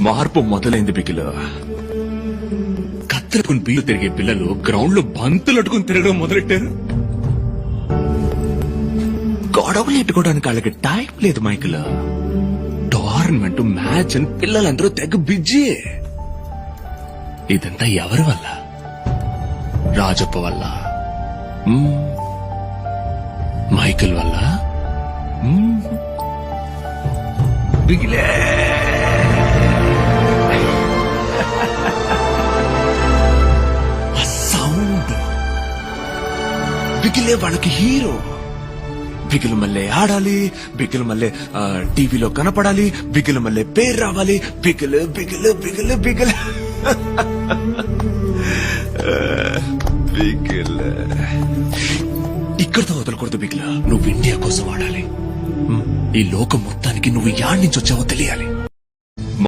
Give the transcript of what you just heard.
మార్పు మొదలైంది బికిలో. కత్తెరకుని బీలు తిరిగే పిల్లలు గ్రౌండ్ లో బంతులు అట్టుకుని తిరగడం మొదలెట్టారు. గొడవలు ఎట్టుకోవడానికి వాళ్ళకి టైం లేదు మైకిల్. టోర్నమెంట్ మ్యాచ్ అని పిల్లలందరూ తెగ బిజీ. ఇదంతా ఎవరి వల్ల? రాజప్ప వల్ల, మైకిల్ వల్ల, బిగిలే. సౌండ్ బిగిలే వాళ్ళకి హీరో. బిగిలు మళ్ళీ ఆడాలి, బిగిలు మళ్ళీ టీవీలో కనపడాలి, బిగిలు మళ్ళీ పేరు రావాలి. బిగిలు బిగిలు బిగిలు బిగిలు బిగిలు. ఇక్కడితో వదలకూడదు బిగిల. నువ్వు ఇండియా కోసం ఆడాలి. ఈ లోకం మొత్తానికి నువ్వు యాడ్ నుంచి వచ్చావో తెలియాలి.